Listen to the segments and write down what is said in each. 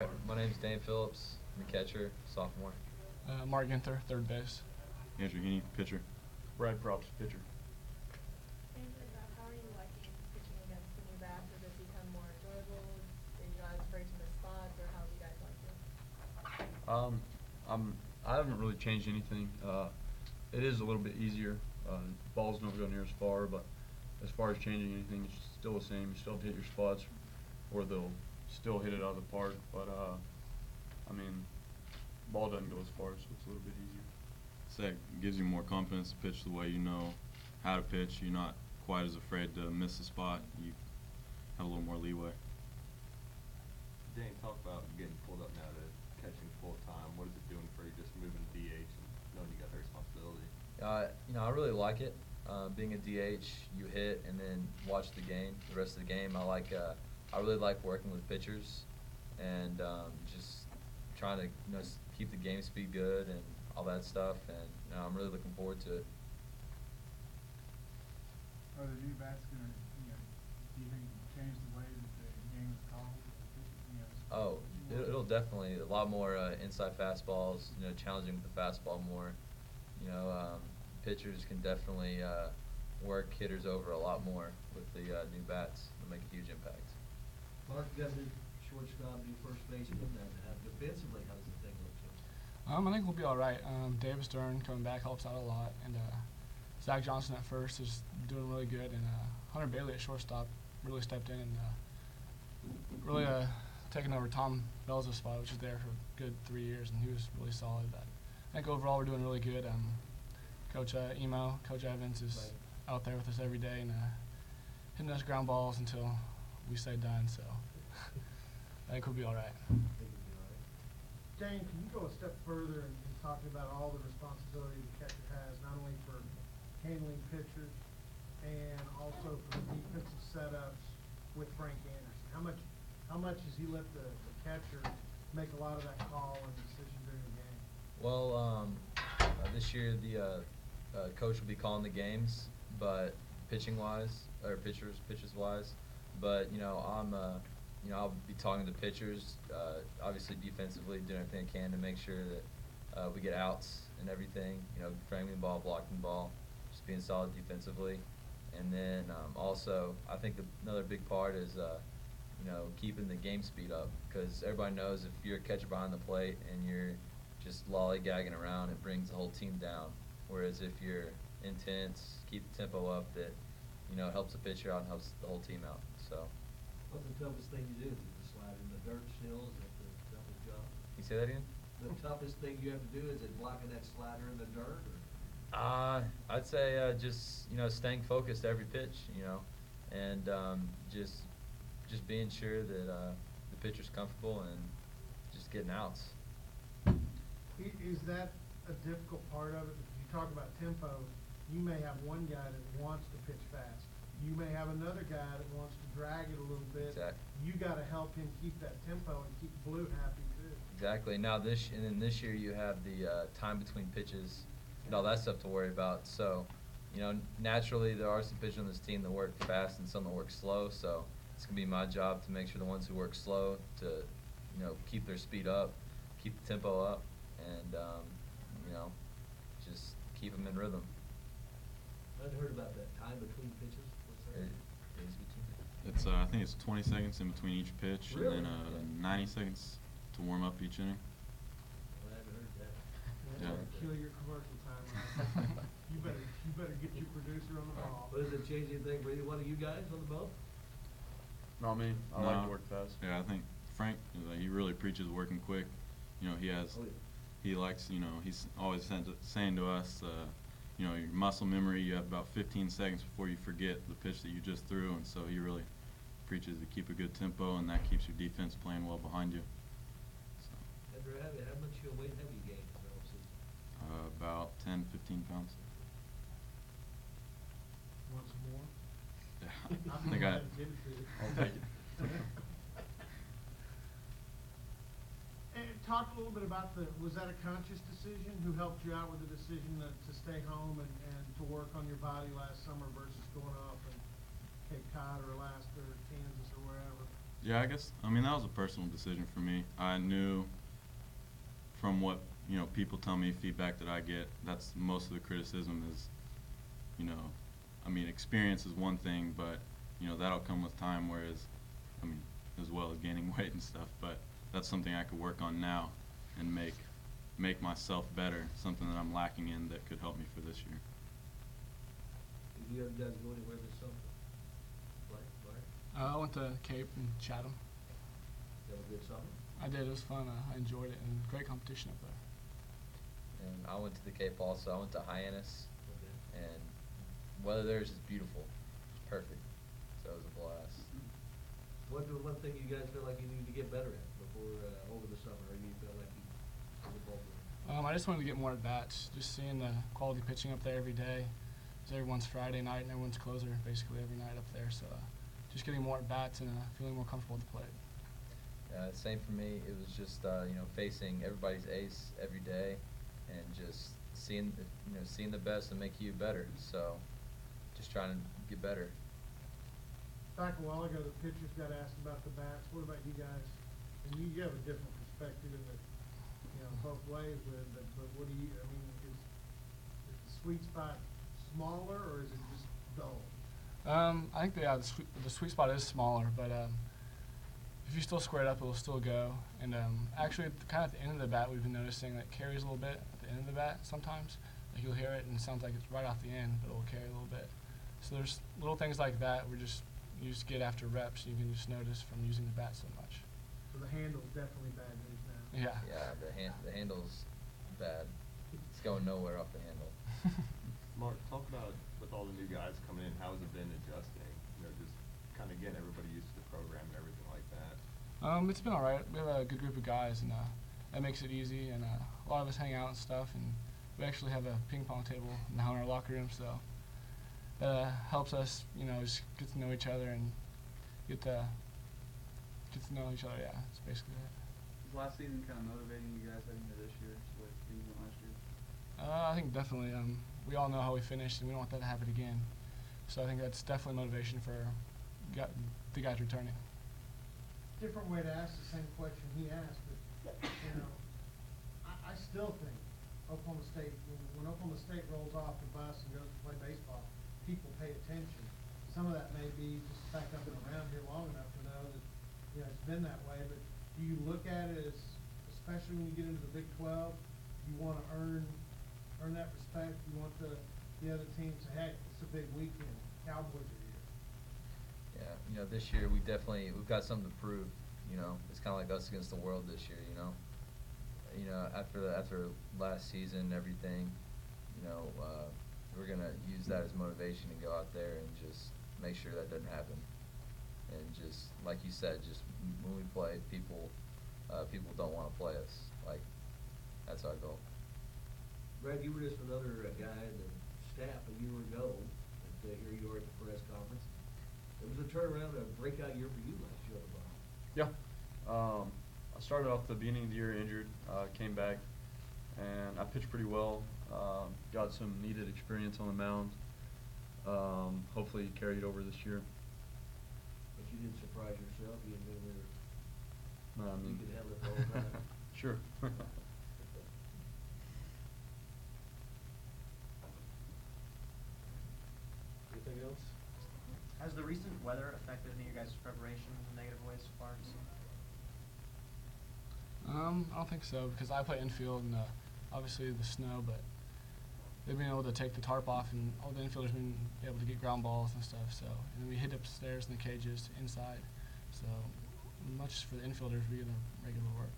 My name's Dane Phillips. I'm a catcher, sophomore. Mark Ginther, third base. Andrew Heaney, pitcher. Brad Propst, pitcher. Andrew, how are you liking pitching against the new bats? Has it become more enjoyable? Are you guys afraid to miss spots, or how do you guys like it? I haven't really changed anything. It is a little bit easier. Balls don't go near as far, but as far as changing anything, it's still the same. You still have to hit your spots, or they'll still hit it out of the park. But ball doesn't go as far, so it's a little bit easier. So it gives you more confidence to pitch the way you know how to pitch. You're not quite as afraid to miss a spot. You have a little more leeway. Dane, talk about getting pulled up now to catching full time. What is it doing for you, just moving to DH and knowing you got that responsibility? I really like it. Being a DH, you hit and then watch the game. The rest of the game, I really like working with pitchers and just trying to keep the game speed good and all that stuff. And I'm really looking forward to it. Are the new bats going to, do you think change the way that the game is called? Oh, it'll definitely a lot more inside fastballs. Challenging with the fastball more. Pitchers can definitely work hitters over a lot more with the new bats. It'll make a huge impact. Mark, you got a new shortstop, new first baseman. Defensively, how does the thing look to you? I think we'll be all right. Davis Stern coming back helps out a lot, and Zach Johnson at first is doing really good, and Hunter Bailey at shortstop really stepped in and really taken over Tom Belza's spot, which is there for a good 3 years, and he was really solid. But I think overall we're doing really good. Coach Coach Evans is out there with us every day and hitting us ground balls until we say done. So I think we'll be all right. Dane, can you go a step further in talking about all the responsibility the catcher has, not only for handling pitchers and also for the defensive setups with Frank Anderson? How much does he let the catcher make a lot of that call and decision during the game? Well, this year the coach will be calling the games, but pitchers wise. But I'll be talking to the pitchers, obviously defensively, doing everything I can to make sure that we get outs and everything. Framing the ball, blocking the ball, just being solid defensively. And then also, I think another big part is keeping the game speed up, because everybody knows if you're a catcher behind the plate and you're just lollygagging around, it brings the whole team down. Whereas if you're intense, keep the tempo up, that helps the pitcher out and helps the whole team out. So. What's the toughest thing you do? Is it to slide in the dirt still? Is that the toughest job? Can you say that again? The toughest thing you have to do, is it blocking that slider in the dirt? I'd say just staying focused every pitch, and just being sure that the pitcher's comfortable and just getting outs. Is that a difficult part of it? Because you talk about tempo, you may have one guy that wants to pitch fast. You may have another guy that wants to drag it a little bit. Exactly. You got to help him keep that tempo and keep Blue happy too. Exactly. Now this year you have the time between pitches and all that stuff to worry about. So, naturally there are some pitchers on this team that work fast and some that work slow. So it's gonna be my job to make sure the ones who work slow to, keep their speed up, keep the tempo up, and just keep them in rhythm. I'd heard about that time between pitches. What's that? It is between. It's I think it's 20 seconds in between each pitch, Really? and then 90 seconds to warm up each inning. Well, I haven't heard that. That's Yeah. gonna kill your commercial time. You better get your producer on the ball. But does it change anything for either one of you guys on the ball? Not me. I like No. to work fast. Yeah, I think Frank, he really preaches working quick. He likes, he's always saying to us, your muscle memory, you have about 15 seconds before you forget the pitch that you just threw, and so he really preaches to keep a good tempo, and that keeps your defense playing well behind you. So, Andrew, how much weight have you gained in the offseason? about 10, 15 pounds. Want some more? Yeah, I'm I think gonna give it to you. I'll take it. And talk a little bit about was that a conscious decision? Who helped you out with the decision to stay home and to work on your body last summer versus going off and Cape Cod or Alaska or Kansas or wherever? Yeah, I guess, I mean, that was a personal decision for me. I knew from what, people tell me, feedback that I get, that's most of the criticism is, you know, I mean, experience is one thing, but, that'll come with time, whereas, I mean, as well as gaining weight and stuff, but that's something I could work on now and make myself better, something that I'm lacking in that could help me for this year. Did you guys go anywhere this summer? Blair? I went to Cape and Chatham. You have a good summer? I did. It was fun. I enjoyed it, and great competition up there. And I went to the Cape also. I went to Hyannis, Okay. and weather there is just beautiful. It's perfect. So it was a blast. What was one thing you guys feel like you needed to get better at before, over the summer, or you felt like you was involved in? I just wanted to get more at bats. Just seeing the quality pitching up there every day. It's everyone's Friday night and everyone's closer basically every night up there. So just getting more at bats and feeling more comfortable at the plate. Same for me. It was just facing everybody's ace every day, and just seeing the best and make you better. So just trying to get better. Back a while ago, the pitchers got asked about the bats. What about you guys? And you have a different perspective in it, both ways with it, but what do you, I mean, is the sweet spot smaller or is it just dull? I think the sweet spot is smaller, but if you still square it up, it will still go. And actually, kind of at the end of the bat, we've been noticing that it carries a little bit at the end of the bat sometimes. Like you'll hear it and it sounds like it's right off the end, but it will carry a little bit. So there's little things like that where you just get after reps. You can just notice from using the bat so much. So the handle's definitely bad news now. Yeah. Yeah, the handle's bad. It's going nowhere off the handle. Mark, talk about, with all the new guys coming in, how has it been adjusting? Just kind of getting everybody used to the program and everything like that. It's been all right. We have a good group of guys, and that makes it easy. And a lot of us hang out and stuff. And we actually have a ping pong table now in our locker room, so that helps us, just get to know each other and get to know each other. Yeah, that's basically it. Was last season kind of motivating you guys heading into this year, what you went last year? I think definitely. We all know how we finished, and we don't want that to happen again. So I think that's definitely motivation for the guys returning. Different way to ask the same question he asked, but, I still think Oklahoma State, when Oklahoma State rolls off the bus and goes to play baseball, people pay attention. Some of that may be just the fact I've been around here long enough to know that, it's been that way, but do you look at it as, especially when you get into the Big 12, you want to earn that respect? You want the other team to say, hey, it's a big weekend. Cowboys are here. Yeah, this year we've got something to prove. It's kind of like us against the world this year. After last season and everything, we're gonna use that as motivation and go out there and just make sure that doesn't happen. And just like you said, just when we play, people don't want to play us. Like, that's our goal. Brad, you were just another guy in the staff a year ago, and here you are at the press conference. It was a turnaround, a breakout year for you last year on the bottom. Yeah. I started off the beginning of the year injured, came back, and I pitched pretty well. Got some needed experience on the mound. Hopefully carried over this year. But you didn't surprise yourself, you knew No, I you mean, could handle it the whole time. Sure. Anything else? Has the recent weather affected any of your guys' preparation in negative ways so far this season? I don't think so because I play infield and obviously the snow, but they've been able to take the tarp off and all the infielders been able to get ground balls and stuff. So and then we hit upstairs in the cages inside. So much for the infielders, we get a regular work.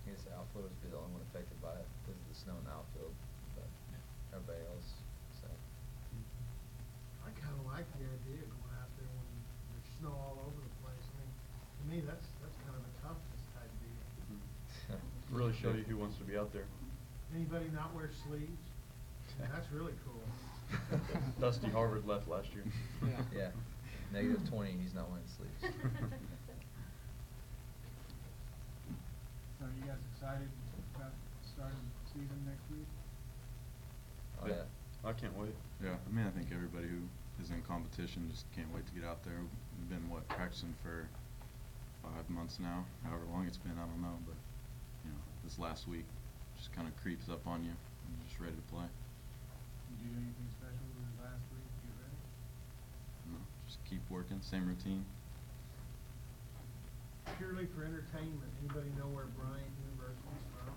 I guess the outfielders would be the only one affected by it because of the snow in the outfield, but everybody else. So. I kind of like the idea of going out there when there's snow all over the place. I mean, to me, that's kind of a toughness type deal. Really show you who wants to be out there. Anybody not wear sleeves? That's really cool. Dusty Harvard left last year. Yeah. -20, he's not wearing sleeves. So are you guys excited about starting the season next week? Oh, yeah. I can't wait. Yeah, I mean, I think everybody who is in competition just can't wait to get out there. We've been, practicing for 5 months now, however long it's been, I don't know, but, you know, this last week just kind of creeps up on you, and you're just ready to play. Did you do anything special this last week to get ready? No, just keep working, same routine. Purely for entertainment, anybody know where Bryant University's from?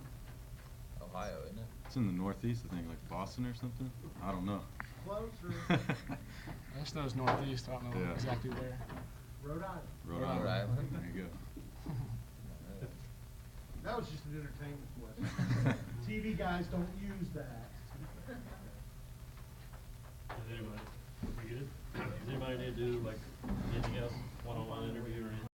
Ohio, isn't it? It's in the Northeast, I think, like Boston or something. I don't know. Closer. I just know it's northeast. I don't know Yeah. exactly where. Rhode Island. Rhode Rhode Island. Island. There you go. That was just an entertainment question. TV guys don't use that. Does anybody, we good? Does anybody need to do like anything else